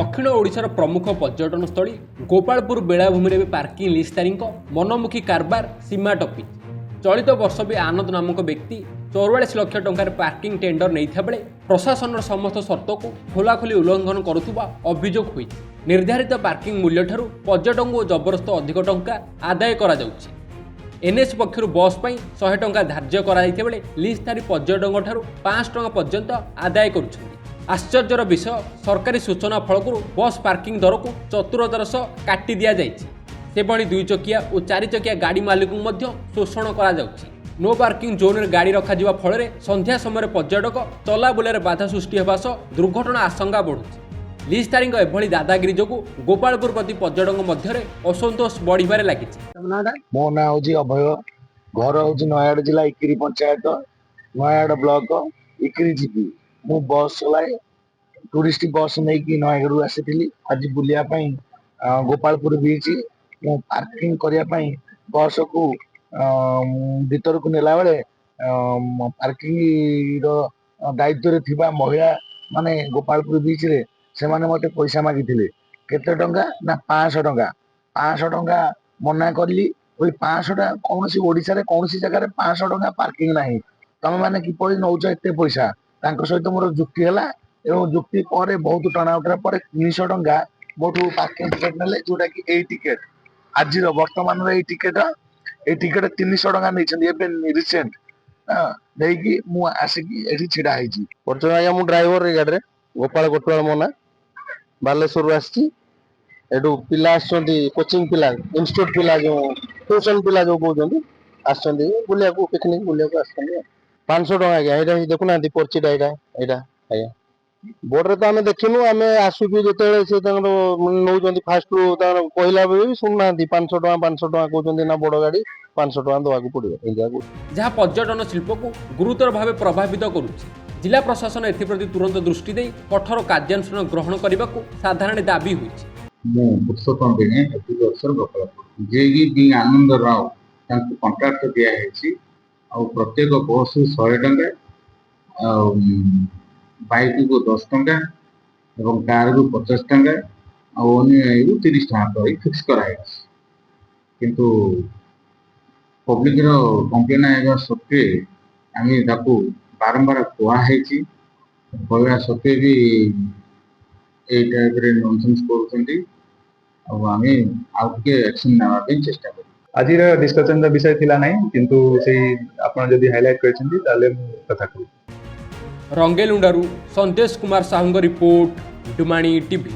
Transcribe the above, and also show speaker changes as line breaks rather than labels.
दक्षिण ओडिशार प्रमुख पर्यटन स्थली गोपालपुर बेलाभूमि में पार्किंग लिस्तारी मनमुखी कारबार सीमा टपी चलित वर्ष भी आनंद नामक व्यक्ति 44 लाख टंकार पार्किंग टेंडर नहीं बेले प्रशासन समस्त शर्त को खोलाखोली उल्लंघन करुवा अभियोग हुई निर्धारित पार्किंग मूल्य ठारू पर्यटक को जबरदस्त अधिक टंका आदाय करा जाउछि। एनएच पक्षर बस पर 100 टंका धार्य कराइते बेले लिस्तारी पर्यटकों ठारू 5 टंका पर्यंत आदाय करुछन्ति। आश्चर्यर विषय सरकारी सूचना फलक बस पार्किंग दर को चतुरतार सह काटी दि जाइछि। सेभଳି 2 चकिया और 4 चकिया गाड़ी मालिक को शोषण करा जाउछि। नो पार्किंग जोन रे गाड़ी रखा फल संध्या समय पर्यटक चला बुलारे बाधा सृष्टि होगा सह दुर्घटना आशंका बढ़ुछि। लिस्तारी एभली दादागिरी जो गोपालपुर प्रति पर्यटक मध्य असंतोष बढ़िबारे लागिछि।
मो ना हूँ अभय, घर हूँ नयागढ़ जिला इकिरी पंचायत नयागढ़ ब्लॉक इकिरी जीपी। मु बस चलाए टूरिस्ट बस नहीं कि नयागढ़ आसी आज बुलिया गोपालपुर बीच मु पार्किंग करने बस को भीतर को नेला बेले पार्किंग दायित्व थिबा महिला माने गोपालपुर बीच रे से माने मते पैसा मागी केते टंका ना 500 टंका 500 टंका मना करली। ओई 500 टंका कौन सी ओडिशा रे कौन सी जगह रे 500 टंका पार्किंग नाही तमे माने किपरि नौच एते पैसा तांको सहित मोर जुक्ति हला एवं जुक्ति पर बहुत टणा उठरा पर 300 टंका मोठू पार्किंग टिकेट नेले जोटा कि ए टिकेट आज वर्तमान रे ए टिकेट 300 टंका नै एबे रिसेंट नै कि मु आसिकी एठी छिडा हैची
परचो आया मु ड्राइवर रे गाडी रे गोपाल कोटवाल मोना बालेश्वर आछि। एडू पिला आछंती कोचिंग पिला इंस्टीट्यूट पिला जो ट्यूशन पिला जो बोलजंती आछंती बुलिया को पिकनिक बुलिया को आछंती 500 टका गया एटा देखु ना पर्चिटा एटा आया बोर्ड रे तो आमे देखिनु आमे आसु भी जते से तंगरो नौजंती फास्ट रो तार पहिला बे भी सुनना 500 टका कहउजंती ना बड़ गाड़ी 500 टका दवा को पड़ियो इंडिया को
जहाँ पर्यटन शिल्प को गुरुतर भाव प्रभावित करुछि। जिला प्रशासन एप्रति तुरंत दृष्टि दे कठोर कार्यानुष्ठान ग्रहण करने को साधारण दाबी होइछि।
मु पुरुषोत्तम बेने अफसर गोपालपुर जेगी बी आनंद राव तांको कॉन्ट्रैक्ट दिया है और प्रत्येक बस 100 टंका बाइक को 10 टंका और कार को 50 टंका और अन्य 30 टंका फिक्स कराए किंतु पब्लिक रो कंप्लेन आएगा सत्वे आमी ताको बारंबार कहवा सत्वे भी ए टाइप रे नॉनसेंस करूछंती और आमी आउट के एक्शन नेवा पे चेष्टा करू।
आज डिस्कशन विषय थिला नाही किंतु से आपण जदी हाइलाइट करछंती ताले मु कथा कहू।
रंगेलुंडारू संदेश कुमार साहुंग रिपोर्ट डुमाणी टीवी।